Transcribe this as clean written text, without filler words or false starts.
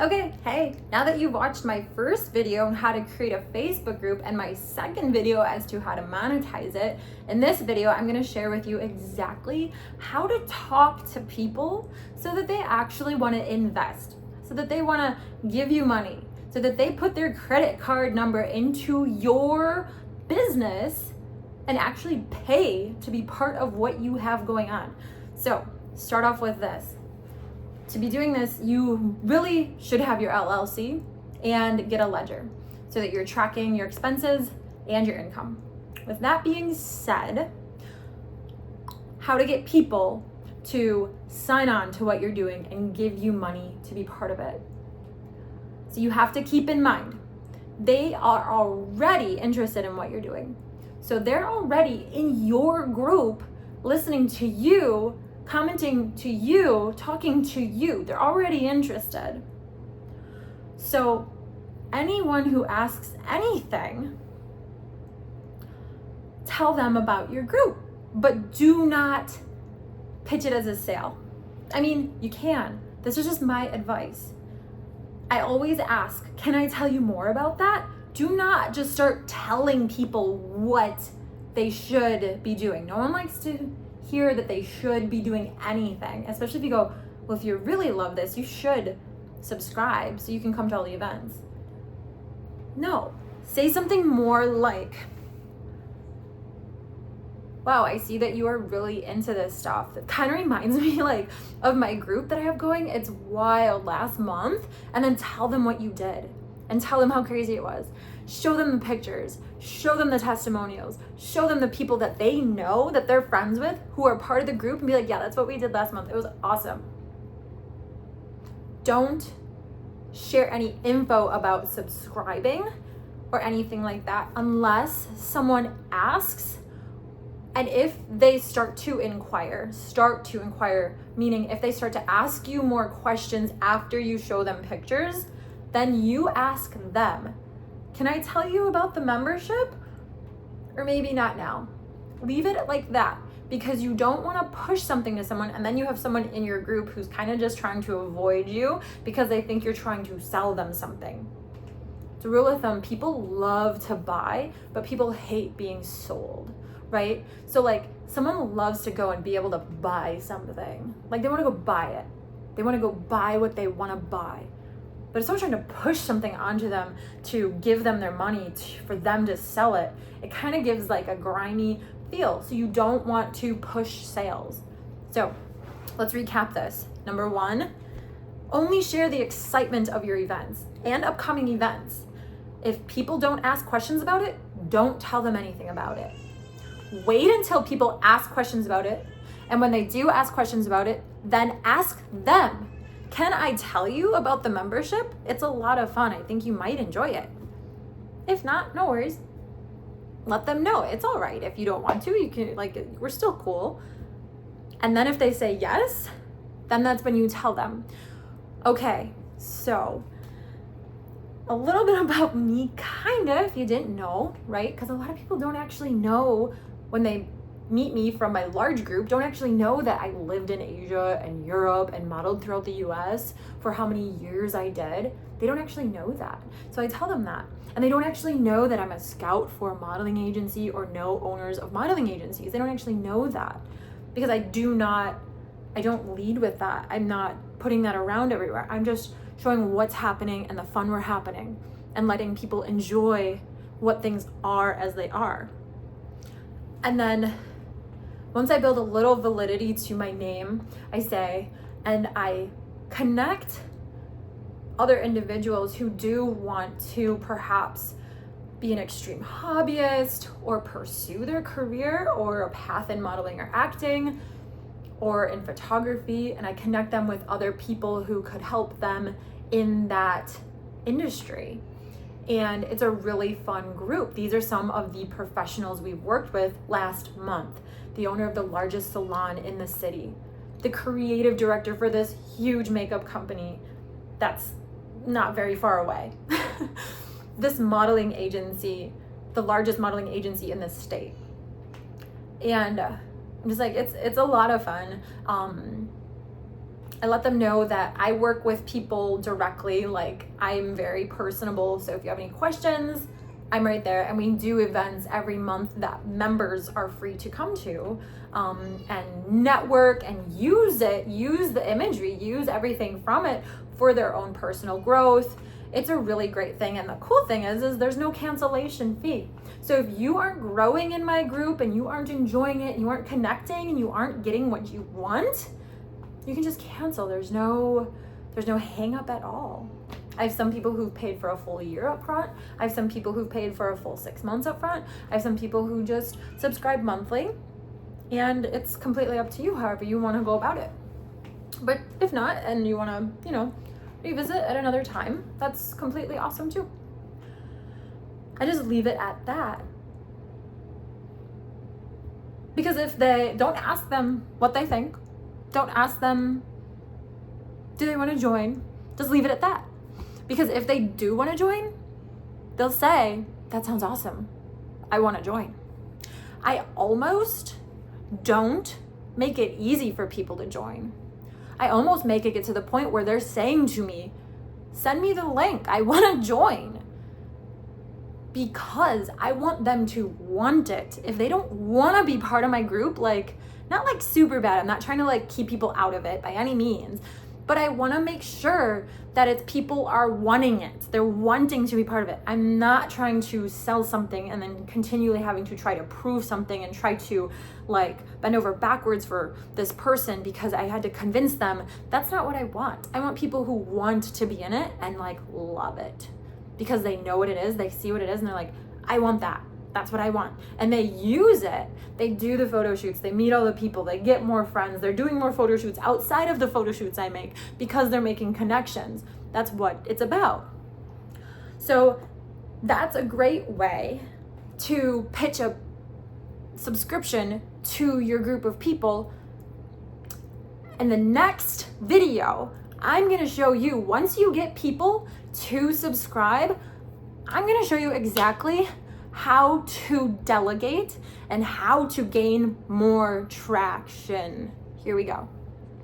Okay, hey, now that you've watched my first video on how to create a Facebook group and my second video as to how to monetize it, in this video, I'm gonna share with you exactly how to talk to people so that they actually wanna invest, so that they wanna give you money, so that they put their credit card number into your business and actually pay to be part of what you have going on. So, start off with this. To be doing this, you really should have your LLC and get a ledger so that you're tracking your expenses and your income. With that being said, how to get people to sign on to what you're doing and give you money to be part of it. So you have to keep in mind, they are already interested in what you're doing. So they're already in your group listening to you, commenting to you, talking to you. They're already interested. So anyone who asks anything, tell them about your group, but do not pitch it as a sale. I mean, you can. This is just my advice. I always ask, can I tell you more about that? Do not just start telling people what they should be doing. No one likes to hear that they should be doing anything, especially if you go, well, if you really love this, you should subscribe so you can come to all the events. No, say something more like, wow, I see that you are really into this stuff. That kind of reminds me like of my group that I have going. It's wild last month. And then tell them what you did and tell them how crazy it was. Show them the pictures, show them the testimonials, show them the people that they know that they're friends with who are part of the group and be like, yeah, that's what we did last month. It was awesome. Don't share any info about subscribing or anything like that unless someone asks. And if they start to inquire, meaning if they start to ask you more questions after you show them pictures, then you ask them, can I tell you about the membership? Or maybe not now. Leave it like that, because you don't want to push something to someone and then you have someone in your group who's kind of just trying to avoid you because they think you're trying to sell them something. It's a rule of thumb, people love to buy, but people hate being sold, right? So like someone loves to go and be able to buy something. Like they want to go buy it. They want to go buy what they want to buy. But if someone's trying to push something onto them to give them their money for them to sell it, it kind of gives like a grimy feel. So you don't want to push sales. So let's recap this. Number one, only share the excitement of your events and upcoming events. If people don't ask questions about it, don't tell them anything about it. Wait until people ask questions about it. And when they do ask questions about it, then ask them, can I tell you about the membership? It's a lot of fun. I think you might enjoy it. If not, no worries. Let them know. It's all right. If you don't want to, you can, like, we're still cool. And then if they say yes, then that's when you tell them, okay, so a little bit about me, kind of, if you didn't know, right? Because a lot of people don't actually know when they meet me from my large group, don't actually know that I lived in Asia and Europe and modeled throughout the US for how many years I did. They don't actually know that. So I tell them that. And they don't actually know that I'm a scout for a modeling agency or know owners of modeling agencies. They don't actually know that because I don't lead with that. I'm not putting that around everywhere. I'm just showing what's happening and the fun we're happening and letting people enjoy what things are as they are. And then once I build a little validity to my name, I say, and I connect other individuals who do want to perhaps be an extreme hobbyist or pursue their career or a path in modeling or acting or in photography, and I connect them with other people who could help them in that industry. And it's a really fun group. These are some of the professionals we've worked with last month. The owner of the largest salon in the city, the creative director for this huge makeup company that's not very far away, this modeling agency, the largest modeling agency in the state. And I'm just like, it's a lot of fun. I let them know that I work with people directly. Like, I'm very personable. So if you have any questions, I'm right there. And we do events every month that members are free to come to, and network and use the imagery, use everything from it for their own personal growth. It's a really great thing. And the cool thing is there's no cancellation fee. So if you aren't growing in my group and you aren't enjoying it, and you aren't connecting, and you aren't getting what you want, you can just cancel. There's no hang up at all. I have some people who've paid for a full year up front. I have some people who've paid for a full 6 months up front. I have some people who just subscribe monthly, and it's completely up to you however you want to go about it. But if not, and you want to, revisit at another time, that's completely awesome too. I just leave it at that. Because if they don't ask them what they think, don't ask them, do they want to join? Just leave it at that. Because if they do want to join, they'll say, that sounds awesome. I want to join. I almost don't make it easy for people to join. I almost make it get to the point where they're saying to me, send me the link. I want to join. Because I want them to want it. If they don't want to be part of my group, not super bad. I'm not trying to keep people out of it by any means. But I want to make sure that it's people are wanting it. They're wanting to be part of it. I'm not trying to sell something and then continually having to try to prove something and try to bend over backwards for this person because I had to convince them. That's not what I want. I want people who want to be in it and love it because they know what it is. They see what it is and they're like, I want that. That's what I want. And they use it. They do the photo shoots. They meet all the people. They get more friends. They're doing more photo shoots outside of the photo shoots I make because they're making connections. That's what it's about. So that's a great way to pitch a subscription to your group of people. In the next video, I'm going to show you, once you get people to subscribe, I'm going to show you exactly how to delegate and how to gain more traction. Here we go.